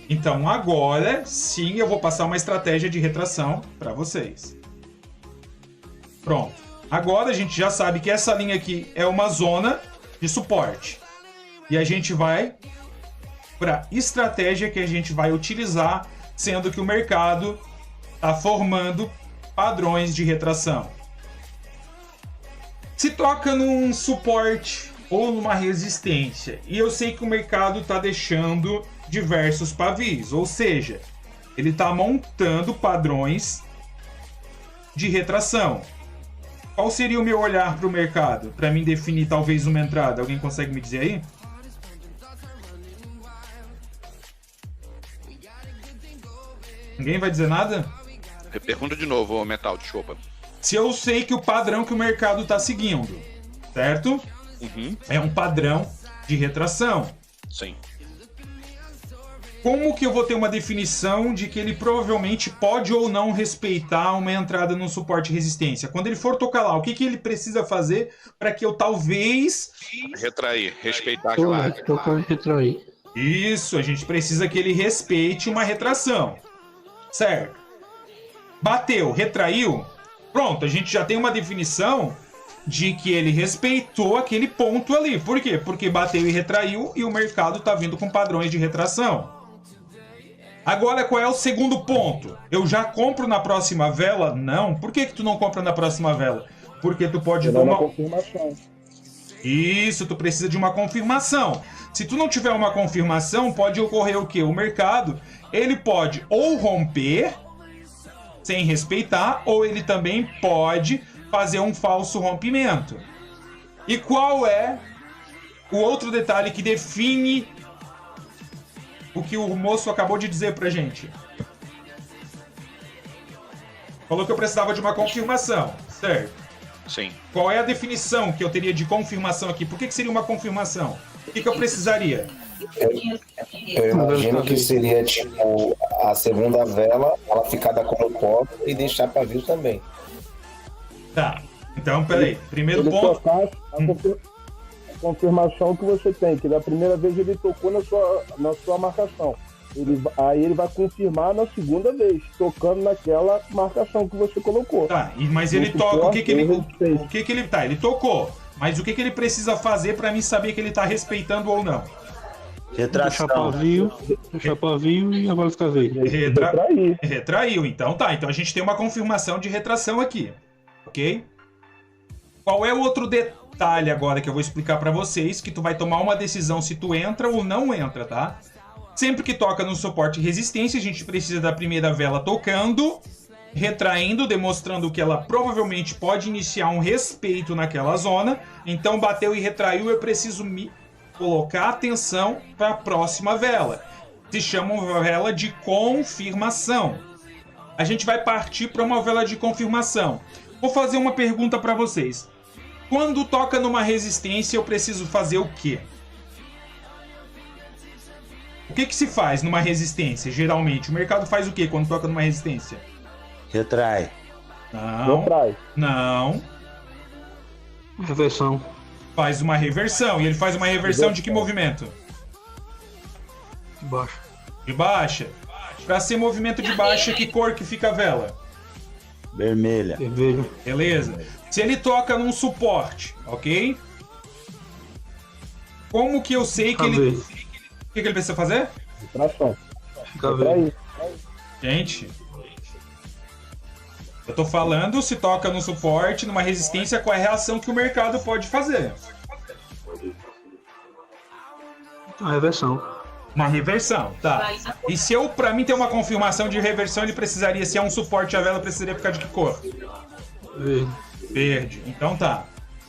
Então agora sim eu vou passar uma estratégia de retração para vocês. Pronto. Agora a gente já sabe que essa linha aqui é uma zona de suporte. E a gente vai para a estratégia que a gente vai utilizar, sendo que o mercado está formando padrões de retração. Se toca num suporte ou numa resistência, e eu sei que o mercado está deixando diversos pavis, ou seja, ele está montando padrões de retração. Qual seria o meu olhar para o mercado? Para mim definir talvez uma entrada. Alguém consegue me dizer aí? Ninguém vai dizer nada? Pergunta de novo, Metal, desculpa. Se eu sei que o padrão que o mercado está seguindo, certo? Uhum. É um padrão de retração. Sim. Como que eu vou ter uma definição de que ele provavelmente pode ou não respeitar uma entrada no suporte e resistência? Quando ele for tocar lá, o que ele precisa fazer para que eu talvez... Retrair, respeitar aquela... Retrair. Isso, a gente precisa que ele respeite uma retração. Certo. Bateu, retraiu. Pronto, a gente já tem uma definição de que ele respeitou aquele ponto ali. Por quê? Porque bateu e retraiu e o mercado está vindo com padrões de retração. Agora, qual é o segundo ponto? Eu já compro na próxima vela? Não. Por que tu não compra na próxima vela? Porque tu pode dar uma confirmação. Isso, tu precisa de uma confirmação. Se tu não tiver uma confirmação, pode ocorrer o quê? O mercado, ele pode ou romper sem respeitar, ou ele também pode fazer um falso rompimento. E qual é o outro detalhe que define o que o moço acabou de dizer pra gente? Falou que eu precisava de uma confirmação, certo? Sim. Qual é a definição que eu teria de confirmação aqui? Por que seria uma confirmação? O que eu precisaria? Eu imagino que seria tipo a segunda vela, ela ficar da cor oposta e deixar para vir também. Tá. Então, peraí. Primeiro ele ponto. A confirmação que você tem, que da primeira vez ele tocou na sua marcação. Aí ele vai confirmar na segunda vez, tocando naquela marcação que você colocou. Tá, mas ele toca. O que ele tá? Ele tocou. Mas o que ele precisa fazer para mim saber que ele está respeitando ou não? Deixar pavio e agora fica veio. Retraiu. Então tá. Então a gente tem uma confirmação de retração aqui. Ok? Qual é o outro detalhe agora que eu vou explicar para vocês, que tu vai tomar uma decisão se tu entra ou não entra, tá? Sempre que toca no suporte resistência, a gente precisa da primeira vela tocando, retraindo, demonstrando que ela provavelmente pode iniciar um respeito naquela zona. Então bateu e retraiu, eu preciso me colocar atenção para a próxima vela. Se chama uma vela de confirmação. A gente vai partir para uma vela de confirmação. Vou fazer uma pergunta para vocês. Quando toca numa resistência, eu preciso fazer o quê? O que se faz numa resistência, geralmente? O mercado faz o quê quando toca numa resistência? Retrai. Não. Reversão. Faz uma reversão. E ele faz uma reversão de que movimento? De baixa. De baixa. Para ser movimento de baixa, que cor que fica a vela? Vermelha. Vermelho. Beleza. Se ele toca num suporte, ok? Como que eu sei que ele... O que ele precisa fazer? Retração. Fica veio. Gente... Eu tô falando se toca no suporte, numa resistência, qual é a reação que o mercado pode fazer? Uma reversão. Uma reversão, tá. E se eu, pra mim, ter uma confirmação de reversão, ele precisaria, se é um suporte, a vela precisaria ficar de que cor? Verde. Verde. Então tá.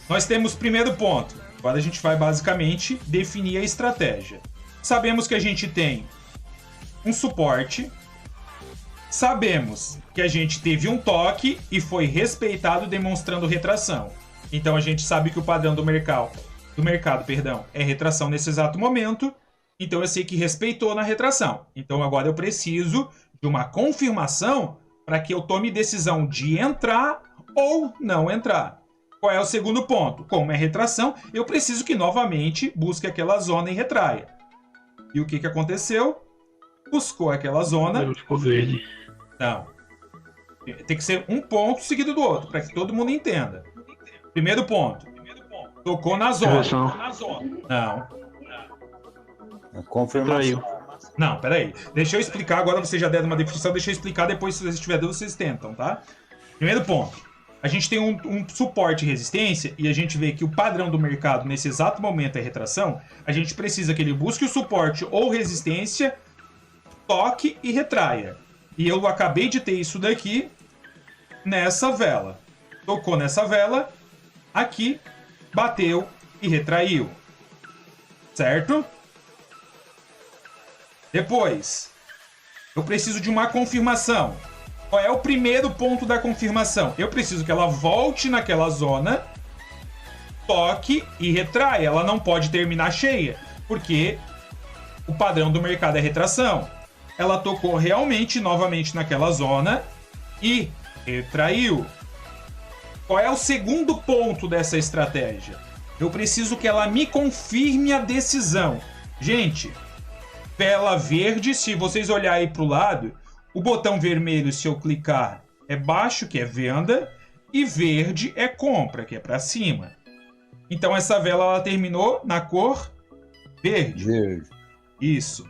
Nós temos primeiro ponto. Agora a gente vai basicamente definir a estratégia. Sabemos que a gente tem um suporte. Sabemos que a gente teve um toque e foi respeitado demonstrando retração. Então a gente sabe que o padrão do mercado, é retração nesse exato momento. Então eu sei que respeitou na retração. Então agora eu preciso de uma confirmação para que eu tome decisão de entrar ou não entrar. Qual é o segundo ponto? Como é retração, eu preciso que novamente busque aquela zona e retraia. E o que aconteceu? Buscou aquela zona. Ficou verde. Não. Tem que ser um ponto seguido do outro, para que todo mundo entenda. Primeiro ponto. Tocou na zona. Não. Confirmação. Não, peraí. Deixa eu explicar. Agora vocês já deram uma definição. Deixa eu explicar. Depois, se vocês tiverem dúvida, vocês tentam, tá? Primeiro ponto. A gente tem um suporte e resistência e a gente vê que o padrão do mercado nesse exato momento é retração. A gente precisa que ele busque o suporte ou resistência, toque e retraia. E eu acabei de ter isso daqui nessa vela. Tocou nessa vela, aqui, bateu e retraiu. Certo? Depois, eu preciso de uma confirmação. Qual é o primeiro ponto da confirmação? Eu preciso que ela volte naquela zona, toque e retraia. Ela não pode terminar cheia, porque o padrão do mercado é retração. Ela tocou realmente novamente naquela zona e retraiu. Qual é o segundo ponto dessa estratégia? Eu preciso que ela me confirme a decisão. Gente, vela verde, se vocês olharem para o lado, o botão vermelho, se eu clicar, é baixo, que é venda, e verde é compra, que é para cima. Então essa vela ela terminou na cor verde. Verde. Isso.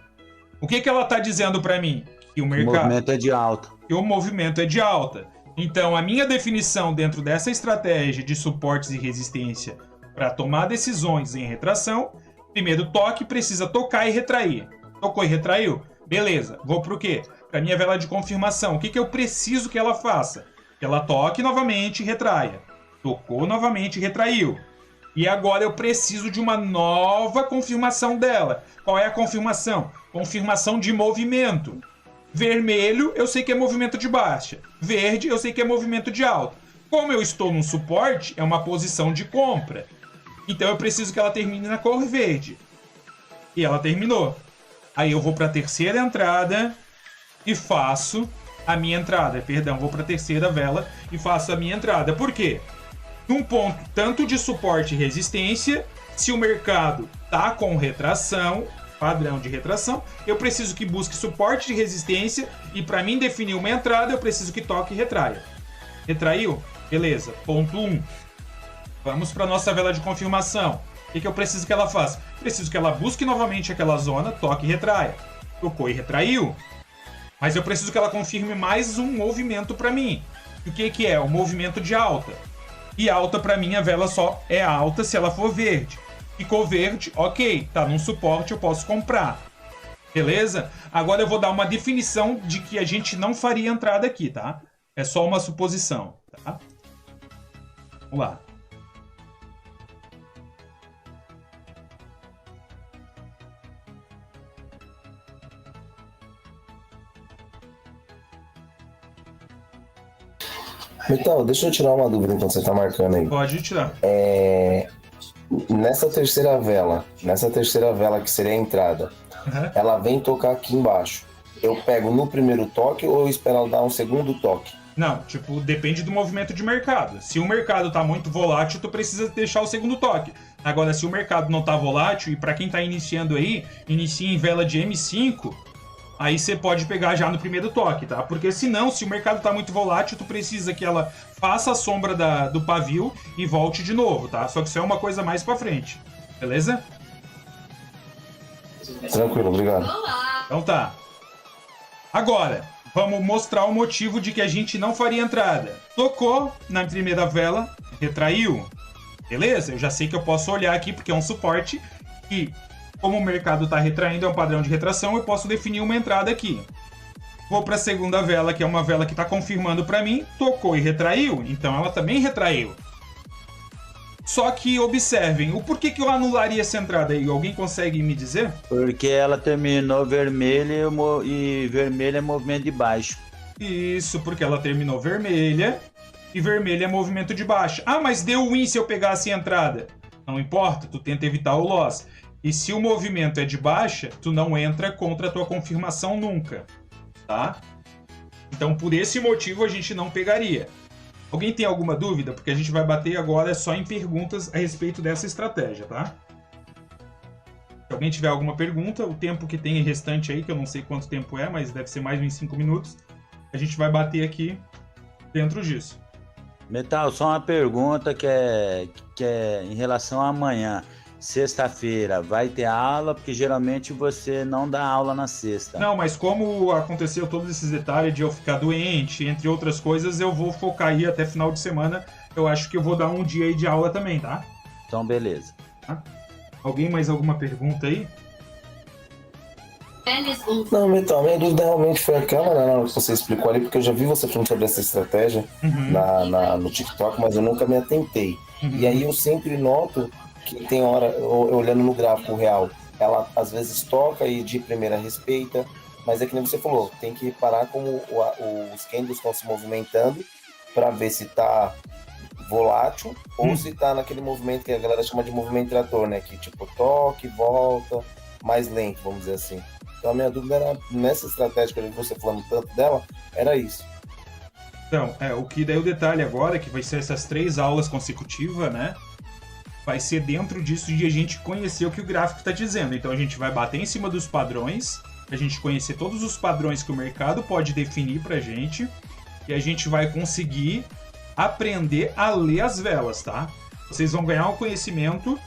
O que ela está dizendo para mim? Que o mercado... movimento é de alta. Que o movimento é de alta. Então, a minha definição dentro dessa estratégia de suportes e resistência para tomar decisões em retração, primeiro toque, precisa tocar e retrair. Tocou e retraiu? Beleza. Vou para o quê? Para minha vela de confirmação. O que eu preciso que ela faça? Que ela toque novamente e retraia. Tocou novamente e retraiu. E agora eu preciso de uma nova confirmação dela. Qual é a confirmação? Confirmação de movimento. Vermelho, eu sei que é movimento de baixa. Verde, eu sei que é movimento de alta. Como eu estou num suporte, é uma posição de compra. Então eu preciso que ela termine na cor verde. E ela terminou. Aí eu vou para a terceira entrada e faço a minha entrada. Perdão, vou para a terceira vela e faço a minha entrada. Por quê? Num ponto tanto de suporte e resistência, se o mercado tá com retração, padrão de retração, eu preciso que busque suporte e resistência e para mim definir uma entrada, eu preciso que toque e retraia. Retraiu? Beleza. Ponto 1. Vamos para nossa vela de confirmação. O que eu preciso que ela faça? Preciso que ela busque novamente aquela zona, toque e retraia. Tocou e retraiu. Mas eu preciso que ela confirme mais um movimento para mim. O que é? O movimento de alta. E alta para mim, a vela só é alta se ela for verde. Ficou verde, ok. Tá num suporte, eu posso comprar. Beleza? Agora eu vou dar uma definição de que a gente não faria entrada aqui, tá? É só uma suposição, tá? Vamos lá. Metal, deixa eu tirar uma dúvida enquanto você tá marcando aí. Pode tirar. Nessa terceira vela que seria a entrada, ela vem tocar aqui embaixo. Eu pego no primeiro toque ou eu espero ela dar um segundo toque? Não, tipo, depende do movimento de mercado. Se o mercado tá muito volátil, tu precisa deixar o segundo toque. Agora, se o mercado não tá volátil, e pra quem tá iniciando aí, inicia em vela de M5, aí você pode pegar já no primeiro toque, tá? Porque senão, se o mercado tá muito volátil, tu precisa que ela faça a sombra do pavio e volte de novo, tá? Só que isso é uma coisa mais pra frente, beleza? Tranquilo, obrigado. Então tá. Agora, vamos mostrar o motivo de que a gente não faria entrada. Tocou na primeira vela, retraiu. Beleza? Eu já sei que eu posso olhar aqui porque é um suporte e como o mercado está retraindo, é um padrão de retração, eu posso definir uma entrada aqui. Vou para a segunda vela, que é uma vela que está confirmando para mim. Tocou e retraiu, então ela também retraiu. Só que observem, o porquê que eu anularia essa entrada aí? Alguém consegue me dizer? Porque ela terminou vermelha e vermelho é movimento de baixo. Isso, porque ela terminou vermelha e vermelho é movimento de baixo. Ah, mas deu win se eu pegasse a entrada. Não importa, tu tenta evitar o loss. E se o movimento é de baixa, tu não entra contra a tua confirmação nunca, tá? Então, por esse motivo, a gente não pegaria. Alguém tem alguma dúvida? Porque a gente vai bater agora só em perguntas a respeito dessa estratégia, tá? Se alguém tiver alguma pergunta, o tempo que tem restante aí, que eu não sei quanto tempo é, mas deve ser mais de uns 5 minutos, a gente vai bater aqui dentro disso. Metal, só uma pergunta que é em relação a amanhã. Sexta-feira vai ter aula, porque geralmente você não dá aula na sexta. Não, mas como aconteceu todos esses detalhes de eu ficar doente, entre outras coisas, eu vou focar aí até final de semana. Eu acho que eu vou dar um dia aí de aula também, tá? Então, beleza. Tá? Alguém mais alguma pergunta aí? Não, Metal, a minha dúvida realmente foi aquela, né, que você explicou ali, porque eu já vi você falando sobre essa estratégia no TikTok, mas eu nunca me atentei. E aí eu sempre noto que tem hora, olhando no gráfico real, ela às vezes toca e de primeira respeita, mas é que nem você falou, tem que reparar como os candles estão se movimentando para ver se tá volátil ou se tá naquele movimento que a galera chama de movimento trator, né? Que tipo toque, volta, mais lento, vamos dizer assim. Então a minha dúvida era, nessa estratégia que eu vi você falando tanto dela, era isso. Então, o que daí o detalhe agora, que vai ser essas 3 aulas consecutivas, né? Vai ser dentro disso de a gente conhecer o que o gráfico está dizendo. Então a gente vai bater em cima dos padrões, a gente conhecer todos os padrões que o mercado pode definir pra gente, e a gente vai conseguir aprender a ler as velas, tá? Vocês vão ganhar um conhecimento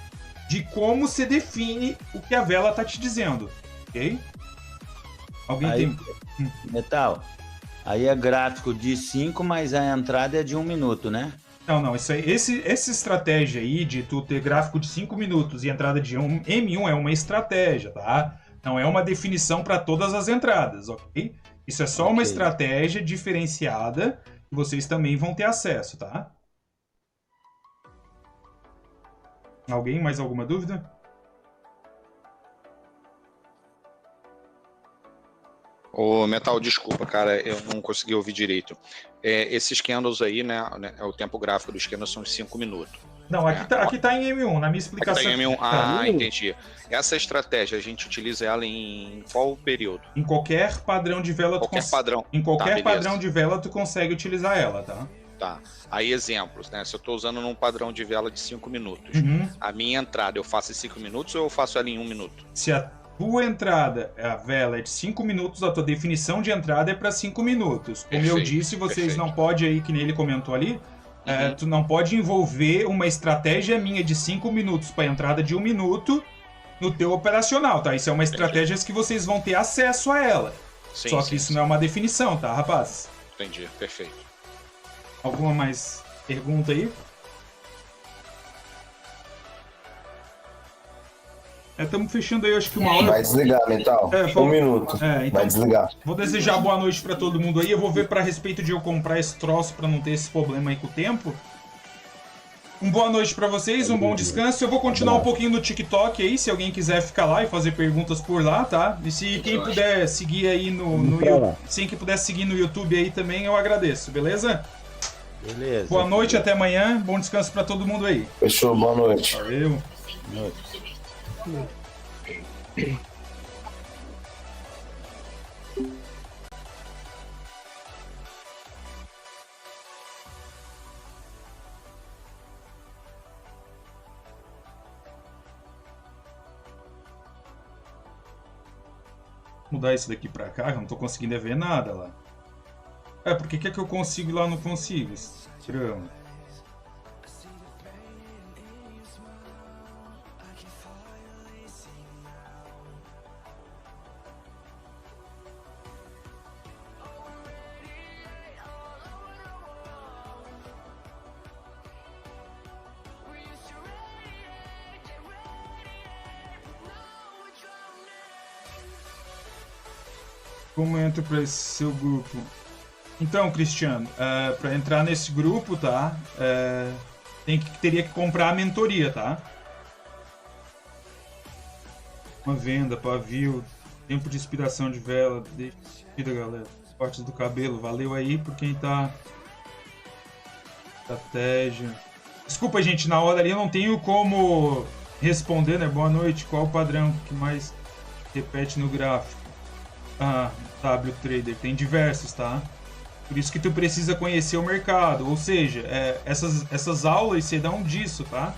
de como se define o que a vela tá te dizendo, ok? Alguém aí, tem... Metal, aí é gráfico de 5, mas a entrada é de 1 minuto, né? Não, isso aí, essa estratégia aí de tu ter gráfico de 5 minutos e entrada de M1 é uma estratégia, tá? Não é uma definição para todas as entradas, ok? Isso é só uma estratégia diferenciada que vocês também vão ter acesso, tá? Alguém mais alguma dúvida? Ô, Metal, desculpa, cara, eu não consegui ouvir direito. Esses candles aí, né, o tempo gráfico dos candles são 5 minutos. Não, aqui tá em M1, na minha explicação. Aqui tá em M1, entendi. Essa estratégia, a gente utiliza ela em qual período? Em qualquer padrão de vela. Em qualquer padrão de vela, tu consegue utilizar ela, tá? Tá. Aí, exemplos, né? Se eu tô usando num padrão de vela de 5 minutos, a minha entrada eu faço em 5 minutos ou eu faço ela em 1 minuto? Se a tua entrada, a vela é de 5 minutos, a tua definição de entrada é para 5 minutos. Como eu disse, vocês não podem aí, que nem ele comentou ali, Tu não pode envolver uma estratégia minha de 5 minutos para entrada de 1 minuto no teu operacional, tá? Isso é uma estratégia que vocês vão ter acesso a ela. Sim, Só que sim, isso sim. não é uma definição, tá, rapazes? Entendi, perfeito. Alguma mais pergunta aí? Estamos fechando aí, acho que 1 hora. Vai desligar, Metal. 1 minuto. Então, vai desligar. Vou desejar boa noite pra todo mundo aí. Eu vou ver pra respeito de eu comprar esse troço pra não ter esse problema aí com o tempo. Boa noite pra vocês, um bom descanso. Eu vou continuar um pouquinho no TikTok aí, se alguém quiser ficar lá e fazer perguntas por lá, tá? E se quem puder seguir aí se quem puder seguir no YouTube aí também, eu agradeço, beleza? Beleza. Boa noite, até amanhã. Bom descanso pra todo mundo aí. Fechou, boa noite. Valeu. Boa noite. Mudar isso daqui pra cá, eu não tô conseguindo ver nada lá. Por que que eu consigo e lá não consigo? Tiramos. Como eu entro para esse seu grupo? Então, Cristiano, para entrar nesse grupo, tá? Teria que comprar a mentoria, tá? Uma venda, pavio, tempo de inspiração de vela, deixa, galera. Cortes do cabelo, valeu aí por quem tá. Estratégia. Desculpa, gente, na hora ali eu não tenho como responder, né? Boa noite, qual o padrão que mais repete no gráfico? WTrader, tem diversos, tá? Por isso que tu precisa conhecer o mercado, ou seja, essas aulas serão disso, tá?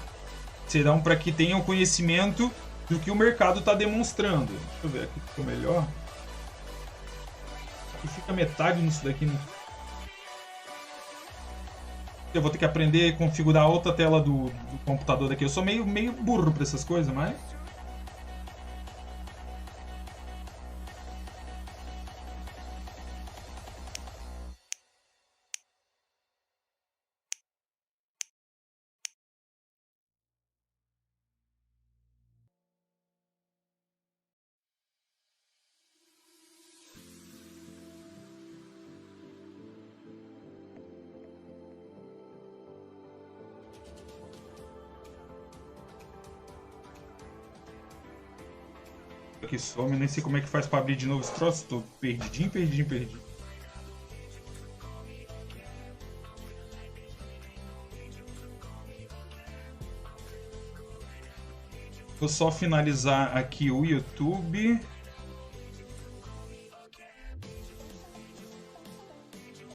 Serão para que tenham conhecimento do que o mercado está demonstrando. Deixa eu ver aqui, ficou melhor. Aqui fica metade nisso daqui. Eu vou ter que aprender a configurar outra tela do computador daqui. Eu sou meio burro para essas coisas, mas... Que some, nem sei como é que faz pra abrir de novo esse troço, tô perdidinho. Vou só finalizar aqui o YouTube.